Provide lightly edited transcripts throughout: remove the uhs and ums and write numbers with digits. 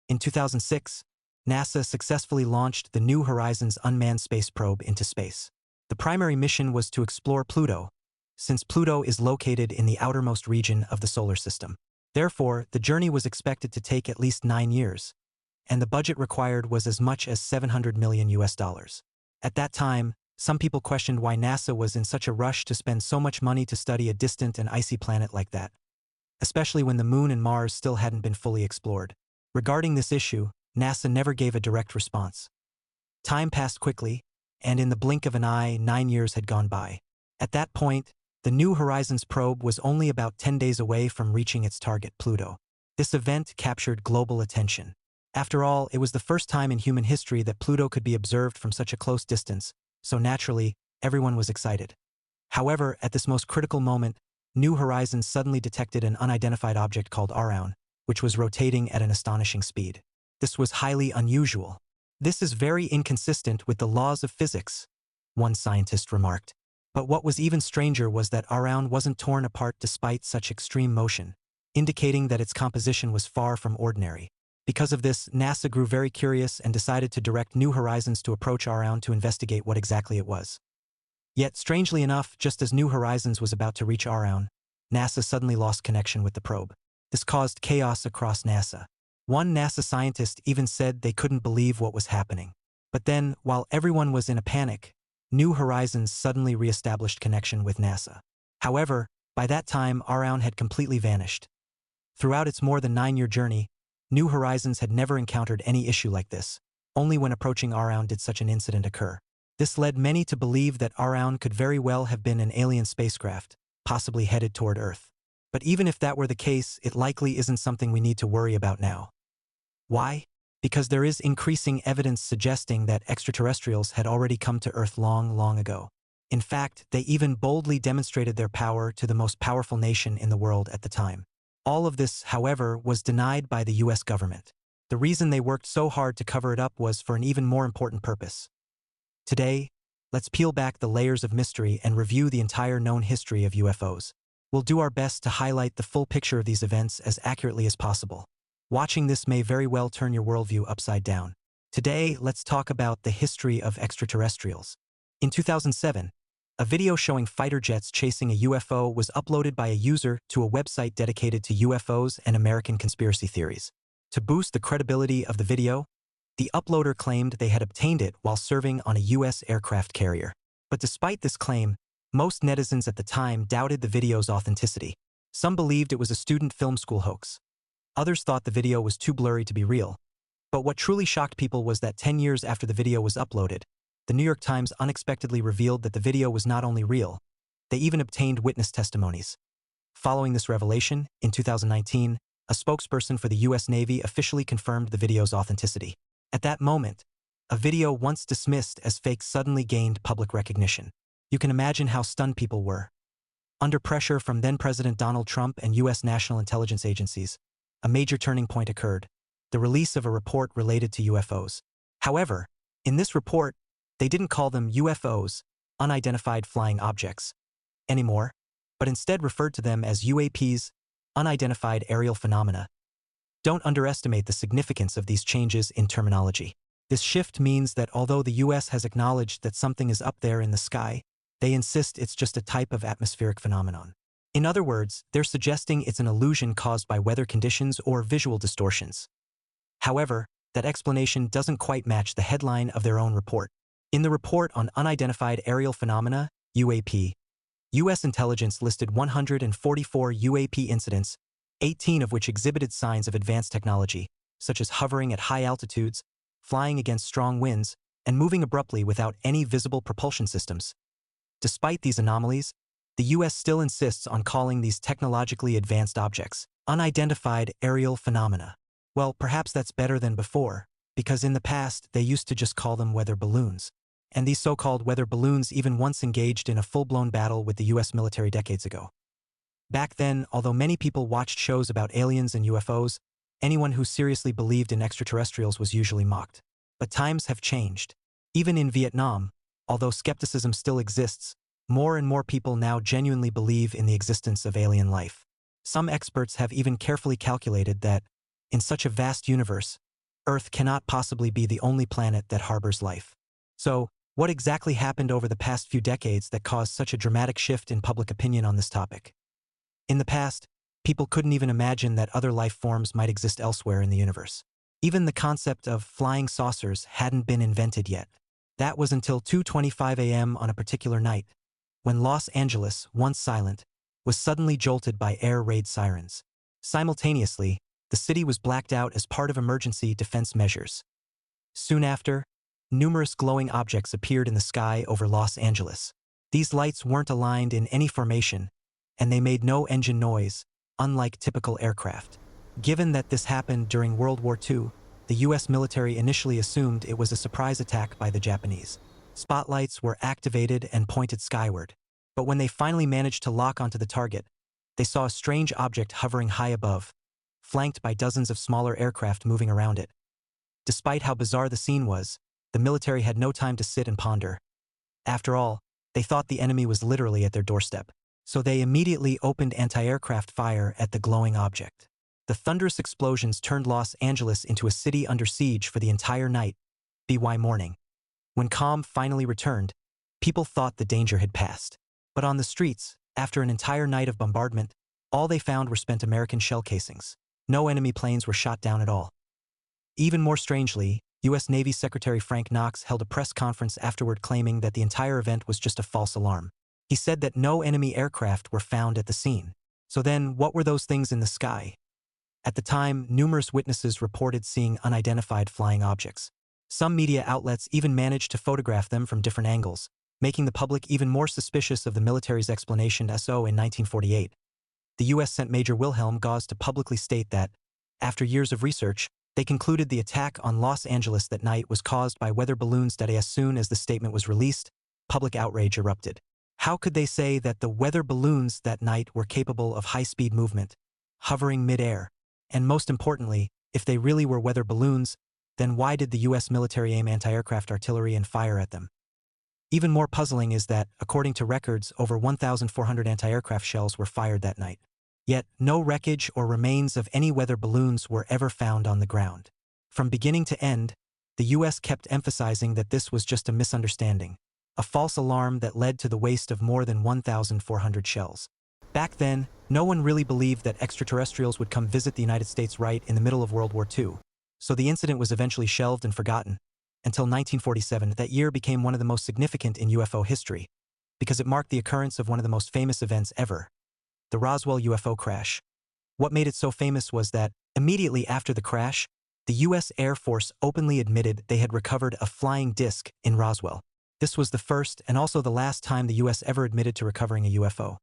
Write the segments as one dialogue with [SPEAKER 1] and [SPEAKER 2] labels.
[SPEAKER 1] In 2006, NASA successfully launched the New Horizons unmanned space probe into space. The primary mission was to explore Pluto, since Pluto is located in the outermost region of the solar system. Therefore, the journey was expected to take at least 9 years, and the budget required was as much as $700 million. At that time, some people questioned why NASA was in such a rush to spend so much money to study a distant and icy planet like that, especially when the Moon and Mars still hadn't been fully explored. Regarding this issue, NASA never gave a direct response. Time passed quickly, and in the blink of an eye, 9 years had gone by. At that point, the New Horizons probe was only about 10 days away from reaching its target, Pluto. This event captured global attention. After all, it was the first time in human history that Pluto could be observed from such a close distance, so naturally, everyone was excited. However, at this most critical moment, New Horizons suddenly detected an unidentified object called Orion, which was rotating at an astonishing speed. This was highly unusual. "This is very inconsistent with the laws of physics," one scientist remarked. But what was even stranger was that Orion wasn't torn apart despite such extreme motion, indicating that its composition was far from ordinary. Because of this, NASA grew very curious and decided to direct New Horizons to approach Orion to investigate what exactly it was. Yet, strangely enough, just as New Horizons was about to reach Orion, NASA suddenly lost connection with the probe. This caused chaos across NASA. One NASA scientist even said they couldn't believe what was happening. But then, while everyone was in a panic, New Horizons suddenly re-established connection with NASA. However, by that time, Orion had completely vanished. Throughout its more than 9-year journey, New Horizons had never encountered any issue like this. Only when approaching Orion did such an incident occur. This led many to believe that Orion could very well have been an alien spacecraft, possibly headed toward Earth. But even if that were the case, it likely isn't something we need to worry about now. Why? Because there is increasing evidence suggesting that extraterrestrials had already come to Earth long, long ago. In fact, they even boldly demonstrated their power to the most powerful nation in the world at the time. All of this, however, was denied by the US government. The reason they worked so hard to cover it up was for an even more important purpose. Today, let's peel back the layers of mystery and review the entire known history of UFOs. We'll do our best to highlight the full picture of these events as accurately as possible. Watching this may very well turn your worldview upside down. Today, let's talk about the history of extraterrestrials. In 2007, a video showing fighter jets chasing a UFO was uploaded by a user to a website dedicated to UFOs and American conspiracy theories. To boost the credibility of the video, the uploader claimed they had obtained it while serving on a US aircraft carrier. But despite this claim, most netizens at the time doubted the video's authenticity. Some believed it was a student film school hoax. Others thought the video was too blurry to be real. But what truly shocked people was that 10 years after the video was uploaded, the New York Times unexpectedly revealed that the video was not only real, they even obtained witness testimonies. Following this revelation, in 2019, a spokesperson for the US Navy officially confirmed the video's authenticity. At that moment, a video once dismissed as fake suddenly gained public recognition. You can imagine how stunned people were. Under pressure from then-President Donald Trump and US national intelligence agencies, a major turning point occurred: the release of a report related to UFOs. However, in this report, they didn't call them UFOs, unidentified flying objects, anymore, but instead referred to them as UAPs, unidentified aerial phenomena. Don't underestimate the significance of these changes in terminology. This shift means that although the US has acknowledged that something is up there in the sky, they insist it's just a type of atmospheric phenomenon. In other words, they're suggesting it's an illusion caused by weather conditions or visual distortions. However, that explanation doesn't quite match the headline of their own report. In the report on unidentified aerial phenomena, UAP, US intelligence listed 144 UAP incidents, 18 of which exhibited signs of advanced technology, such as hovering at high altitudes, flying against strong winds, and moving abruptly without any visible propulsion systems. Despite these anomalies, the US still insists on calling these technologically advanced objects unidentified aerial phenomena. Well, perhaps that's better than before, because in the past they used to just call them weather balloons. And these so-called weather balloons even once engaged in a full-blown battle with the US military decades ago. Back then, although many people watched shows about aliens and UFOs, anyone who seriously believed in extraterrestrials was usually mocked. But times have changed. Even in Vietnam, although skepticism still exists, more and more people now genuinely believe in the existence of alien life. Some experts have even carefully calculated that, in such a vast universe, Earth cannot possibly be the only planet that harbors life. So, what exactly happened over the past few decades that caused such a dramatic shift in public opinion on this topic? In the past, people couldn't even imagine that other life forms might exist elsewhere in the universe. Even the concept of flying saucers hadn't been invented yet. That was until 2:25 a.m. on a particular night, when Los Angeles, once silent, was suddenly jolted by air raid sirens. Simultaneously, the city was blacked out as part of emergency defense measures. Soon after, numerous glowing objects appeared in the sky over Los Angeles. These lights weren't aligned in any formation, and they made no engine noise, unlike typical aircraft. Given that this happened during World War II, the US military initially assumed it was a surprise attack by the Japanese. Spotlights were activated and pointed skyward, but when they finally managed to lock onto the target, they saw a strange object hovering high above, flanked by dozens of smaller aircraft moving around it. Despite how bizarre the scene was, the military had no time to sit and ponder. After all, they thought the enemy was literally at their doorstep, so they immediately opened anti-aircraft fire at the glowing object. The thunderous explosions turned Los Angeles into a city under siege for the entire night, by morning. When calm finally returned, people thought the danger had passed. But on the streets, after an entire night of bombardment, all they found were spent American shell casings. No enemy planes were shot down at all. Even more strangely, U.S. Navy Secretary Frank Knox held a press conference afterward claiming that the entire event was just a false alarm. He said that no enemy aircraft were found at the scene. So then, what were those things in the sky? At the time, numerous witnesses reported seeing unidentified flying objects. Some media outlets even managed to photograph them from different angles, making the public even more suspicious of the military's explanation. So in 1948, the U.S. sent Major Wilhelm Gauss to publicly state that, after years of research, they concluded the attack on Los Angeles that night was caused by weather balloons. As soon as the statement was released, public outrage erupted. How could they say that the weather balloons that night were capable of high-speed movement, hovering mid-air? And most importantly, if they really were weather balloons, then why did the U.S. military aim anti-aircraft artillery and fire at them? Even more puzzling is that, according to records, over 1,400 anti-aircraft shells were fired that night. Yet, no wreckage or remains of any weather balloons were ever found on the ground. From beginning to end, the U.S. kept emphasizing that this was just a misunderstanding, a false alarm that led to the waste of more than 1,400 shells. Back then, no one really believed that extraterrestrials would come visit the United States right in the middle of World War II, so the incident was eventually shelved and forgotten. Until 1947, that year became one of the most significant in UFO history, because it marked the occurrence of one of the most famous events ever, the Roswell UFO crash. What made it so famous was that, immediately after the crash, the U.S. Air Force openly admitted they had recovered a flying disc in Roswell. This was the first and also the last time the U.S. ever admitted to recovering a UFO.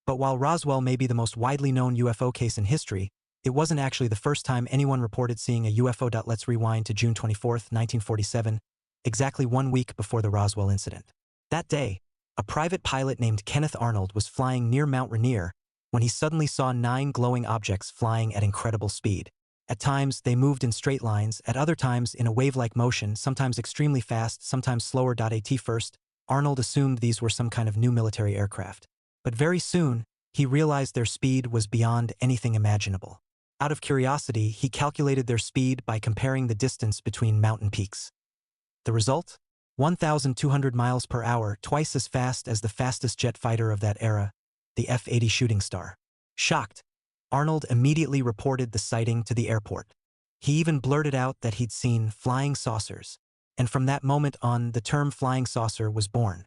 [SPEAKER 1] But while Roswell may be the most widely known UFO case in history, it wasn't actually the first time anyone reported seeing a UFO. Let's rewind to June 24, 1947, exactly 1 week before the Roswell incident. That day, a private pilot named Kenneth Arnold was flying near Mount Rainier when he suddenly saw 9 glowing objects flying at incredible speed. At times, they moved in straight lines, at other times in a wave-like motion, sometimes extremely fast, sometimes slower. At first, Arnold assumed these were some kind of new military aircraft. But very soon, he realized their speed was beyond anything imaginable. Out of curiosity, he calculated their speed by comparing the distance between mountain peaks. The result? 1,200 miles per hour, twice as fast as the fastest jet fighter of that era, the F-80 Shooting Star. Shocked, Arnold immediately reported the sighting to the airport. He even blurted out that he'd seen flying saucers, and from that moment on, the term flying saucer was born.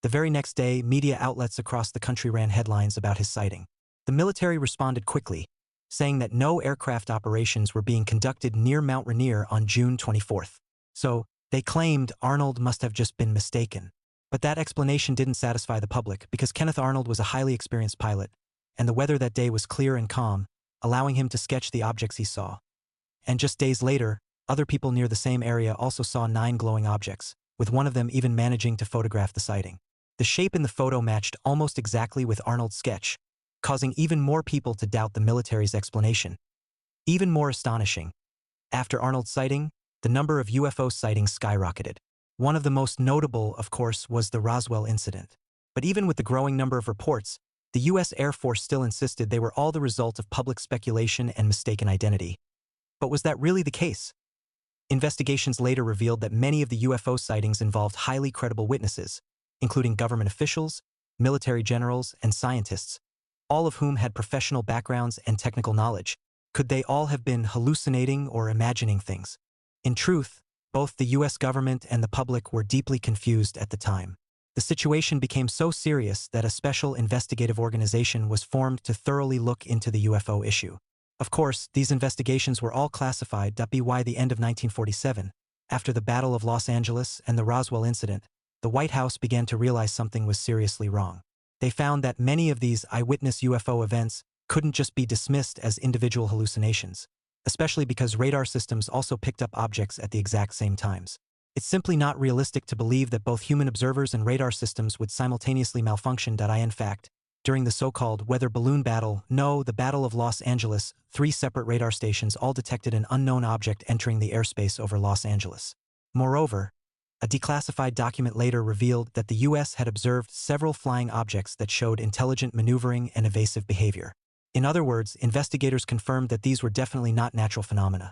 [SPEAKER 1] The very next day, media outlets across the country ran headlines about his sighting. The military responded quickly, saying that no aircraft operations were being conducted near Mount Rainier on June 24th. So, they claimed Arnold must have just been mistaken. But that explanation didn't satisfy the public because Kenneth Arnold was a highly experienced pilot, and the weather that day was clear and calm, allowing him to sketch the objects he saw. And just days later, other people near the same area also saw 9 glowing objects, with one of them even managing to photograph the sighting. The shape in the photo matched almost exactly with Arnold's sketch, causing even more people to doubt the military's explanation. Even more astonishing, after Arnold's sighting, the number of UFO sightings skyrocketed. One of the most notable, of course, was the Roswell incident. But even with the growing number of reports, the U.S. Air Force still insisted they were all the result of public speculation and mistaken identity. But was that really the case? Investigations later revealed that many of the UFO sightings involved highly credible witnesses, including government officials, military generals, and scientists, all of whom had professional backgrounds and technical knowledge. Could they all have been hallucinating or imagining things? In truth, both the US government and the public were deeply confused at the time. The situation became so serious that a special investigative organization was formed to thoroughly look into the UFO issue. Of course, these investigations were all classified. By the end of 1947, after the Battle of Los Angeles and the Roswell incident, the White House began to realize something was seriously wrong. They found that many of these eyewitness UFO events couldn't just be dismissed as individual hallucinations, especially because radar systems also picked up objects at the exact same times. It's simply not realistic to believe that both human observers and radar systems would simultaneously malfunction. In fact, during the so-called weather balloon battle, the Battle of Los Angeles, 3 separate radar stations all detected an unknown object entering the airspace over Los Angeles. Moreover, a declassified document later revealed that the US had observed several flying objects that showed intelligent maneuvering and evasive behavior. In other words, investigators confirmed that these were definitely not natural phenomena.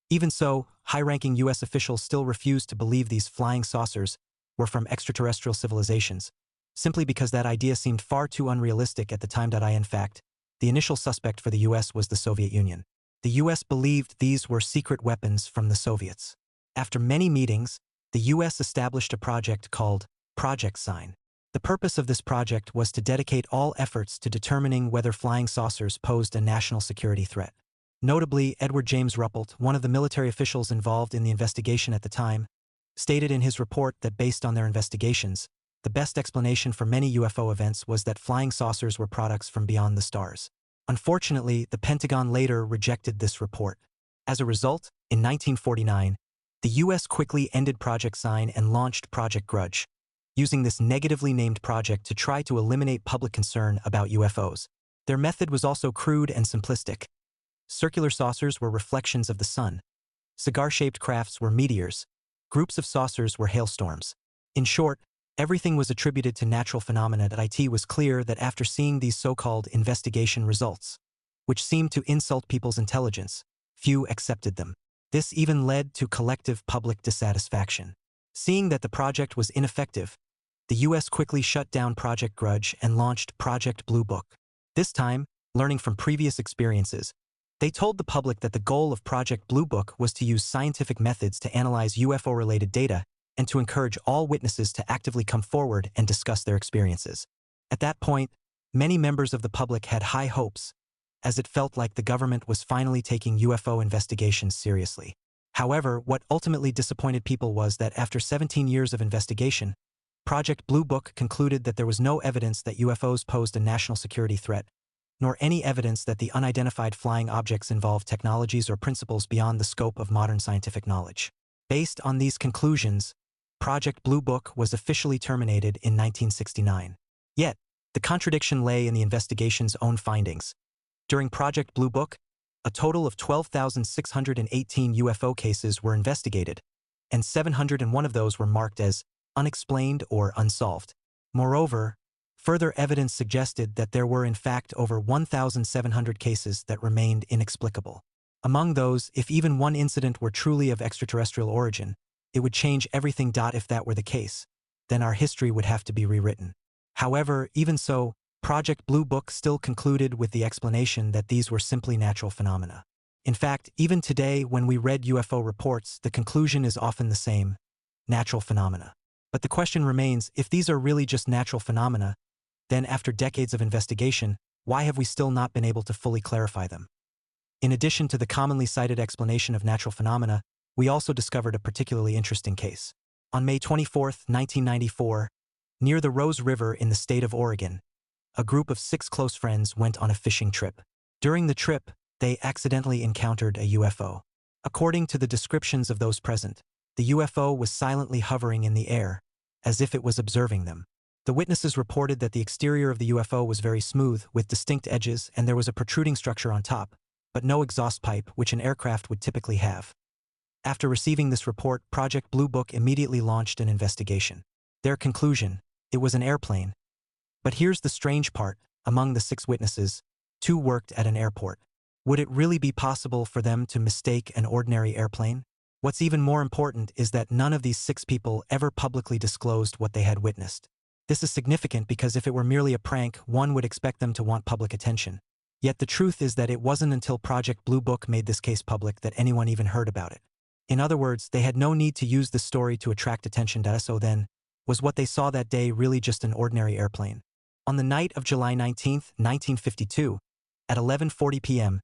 [SPEAKER 1] Even so, high-ranking US officials still refused to believe these flying saucers were from extraterrestrial civilizations, simply because that idea seemed far too unrealistic at the time. In fact, the initial suspect for the US was the Soviet Union. The US believed these were secret weapons from the Soviets. After many meetings, the US established a project called Project Sign. The purpose of this project was to dedicate all efforts to determining whether flying saucers posed a national security threat. Notably, Edward James Ruppelt, one of the military officials involved in the investigation at the time, stated in his report that based on their investigations, the best explanation for many UFO events was that flying saucers were products from beyond the stars. Unfortunately, the Pentagon later rejected this report. As a result, in 1949, the US quickly ended Project Sign and launched Project Grudge, using this negatively named project to try to eliminate public concern about UFOs. Their method was also crude and simplistic. Circular saucers were reflections of the sun. Cigar-shaped crafts were meteors. Groups of saucers were hailstorms. In short, everything was attributed to natural phenomena. It was clear that after seeing these so-called investigation results, which seemed to insult people's intelligence, few accepted them. This even led to collective public dissatisfaction. Seeing that the project was ineffective, the US quickly shut down Project Grudge and launched Project Blue Book. This time, learning from previous experiences, they told the public that the goal of Project Blue Book was to use scientific methods to analyze UFO-related data and to encourage all witnesses to actively come forward and discuss their experiences. At that point, many members of the public had high hopes, as it felt like the government was finally taking UFO investigations seriously. However, what ultimately disappointed people was that after 17 years of investigation, Project Blue Book concluded that there was no evidence that UFOs posed a national security threat, nor any evidence that the unidentified flying objects involved technologies or principles beyond the scope of modern scientific knowledge. Based on these conclusions, Project Blue Book was officially terminated in 1969. Yet, the contradiction lay in the investigation's own findings. During Project Blue Book, a total of 12,618 UFO cases were investigated, and 701 of those were marked as unexplained or unsolved. Moreover, further evidence suggested that there were in fact over 1,700 cases that remained inexplicable. Among those, if even one incident were truly of extraterrestrial origin, it would change everything. If that were the case, then our history would have to be rewritten. However, even so, Project Blue Book still concluded with the explanation that these were simply natural phenomena. In fact, even today when we read UFO reports, the conclusion is often the same: natural phenomena. But the question remains, if these are really just natural phenomena, then after decades of investigation, why have we still not been able to fully clarify them? In addition to the commonly cited explanation of natural phenomena, we also discovered a particularly interesting case. On May 24, 1994, near the Rose River in the state of Oregon, a group of 6 close friends went on a fishing trip. During the trip, they accidentally encountered a UFO. According to the descriptions of those present, the UFO was silently hovering in the air, as if it was observing them. The witnesses reported that the exterior of the UFO was very smooth, with distinct edges, and there was a protruding structure on top, but no exhaust pipe, which an aircraft would typically have. After receiving this report, Project Blue Book immediately launched an investigation. Their conclusion: it was an airplane. But here's the strange part: among the 6 witnesses, 2 worked at an airport. Would it really be possible for them to mistake an ordinary airplane? What's even more important is that none of these 6 people ever publicly disclosed what they had witnessed. This is significant because if it were merely a prank, one would expect them to want public attention. Yet the truth is that it wasn't until Project Blue Book made this case public that anyone even heard about it. In other words, they had no need to use the story to attract attention. So then, was what they saw that day really just an ordinary airplane? On the night of July 19, 1952, at 11:40 p.m.,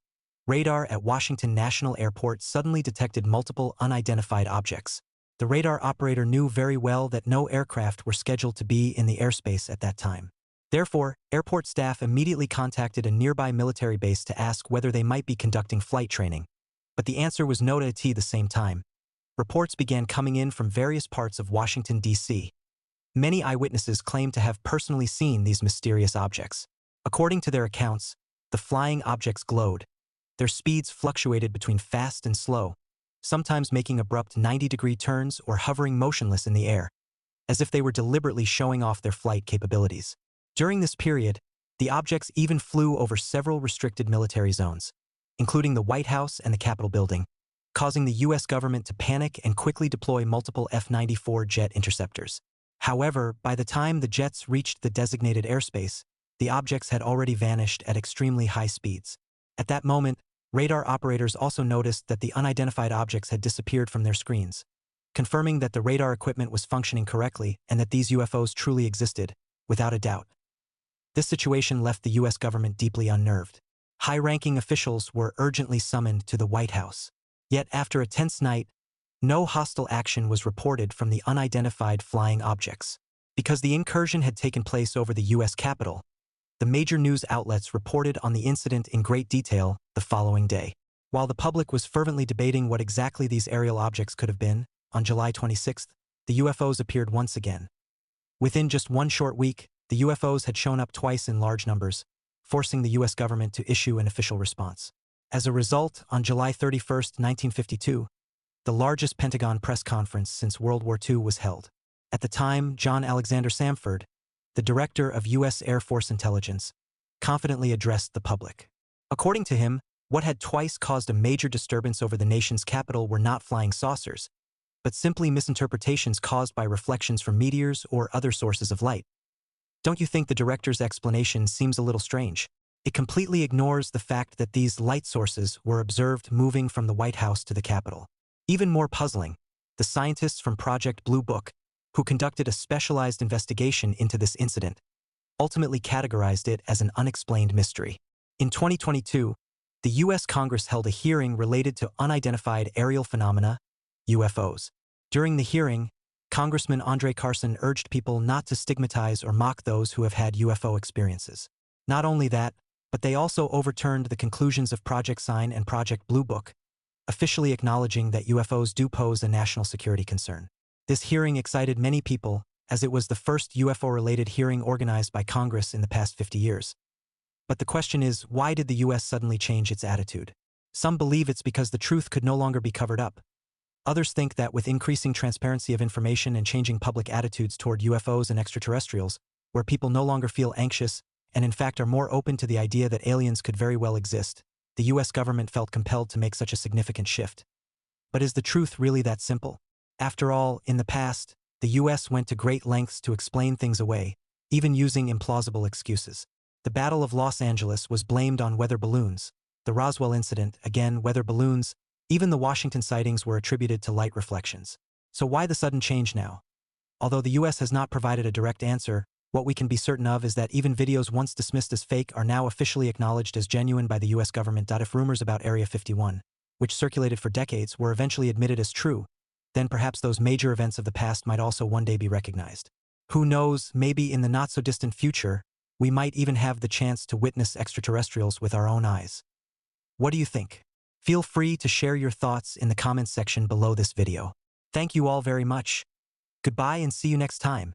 [SPEAKER 1] radar at Washington National Airport suddenly detected multiple unidentified objects. The radar operator knew very well that no aircraft were scheduled to be in the airspace at that time. Therefore, airport staff immediately contacted a nearby military base to ask whether they might be conducting flight training. But the answer was no at the same time. Reports began coming in from various parts of Washington, D.C. Many eyewitnesses claimed to have personally seen these mysterious objects. According to their accounts, the flying objects glowed. Their speeds fluctuated between fast and slow, sometimes making abrupt 90-degree turns or hovering motionless in the air, as if they were deliberately showing off their flight capabilities. During this period, the objects even flew over several restricted military zones, including the White House and the Capitol building, causing the U.S. government to panic and quickly deploy multiple F-94 jet interceptors. However, by the time the jets reached the designated airspace, the objects had already vanished at extremely high speeds. At that moment, radar operators also noticed that the unidentified objects had disappeared from their screens, confirming that the radar equipment was functioning correctly and that these UFOs truly existed, without a doubt. This situation left the U.S. government deeply unnerved. High-ranking officials were urgently summoned to the White House. Yet after a tense night, no hostile action was reported from the unidentified flying objects. Because the incursion had taken place over the U.S. Capitol, the major news outlets reported on the incident in great detail the following day. While the public was fervently debating what exactly these aerial objects could have been, on July 26th, the UFOs appeared once again. Within just one short week, the UFOs had shown up twice in large numbers, forcing the U.S. government to issue an official response. As a result, on July 31, 1952, the largest Pentagon press conference since World War II was held. At the time, John Alexander Samford, the director of U.S. Air Force Intelligence, confidently addressed the public. According to him, what had twice caused a major disturbance over the nation's capital were not flying saucers, but simply misinterpretations caused by reflections from meteors or other sources of light. Don't you think the director's explanation seems a little strange? It completely ignores the fact that these light sources were observed moving from the White House to the Capitol. Even more puzzling, the scientists from Project Blue Book, who conducted a specialized investigation into this incident, ultimately categorized it as an unexplained mystery. In 2022, the U.S. Congress held a hearing related to unidentified aerial phenomena, UFOs. During the hearing, Congressman Andre Carson urged people not to stigmatize or mock those who have had UFO experiences. Not only that, but they also overturned the conclusions of Project Sign and Project Blue Book, officially acknowledging that UFOs do pose a national security concern. This hearing excited many people, as it was the first UFO-related hearing organized by Congress in the past 50 years. But the question is, why did the U.S. suddenly change its attitude? Some believe it's because the truth could no longer be covered up. Others think that with increasing transparency of information and changing public attitudes toward UFOs and extraterrestrials, where people no longer feel anxious and in fact are more open to the idea that aliens could very well exist, the U.S. government felt compelled to make such a significant shift. But is the truth really that simple? After all, in the past, the U.S. went to great lengths to explain things away, even using implausible excuses. The Battle of Los Angeles was blamed on weather balloons. The Roswell incident, again, weather balloons. Even the Washington sightings were attributed to light reflections. So why the sudden change now? Although the U.S. has not provided a direct answer, what we can be certain of is that even videos once dismissed as fake are now officially acknowledged as genuine by the U.S. government. If rumors about Area 51, which circulated for decades, were eventually admitted as true, then perhaps those major events of the past might also one day be recognized. Who knows, maybe in the not-so-distant future, we might even have the chance to witness extraterrestrials with our own eyes. What do you think? Feel free to share your thoughts in the comments section below this video. Thank you all very much. Goodbye and see you next time.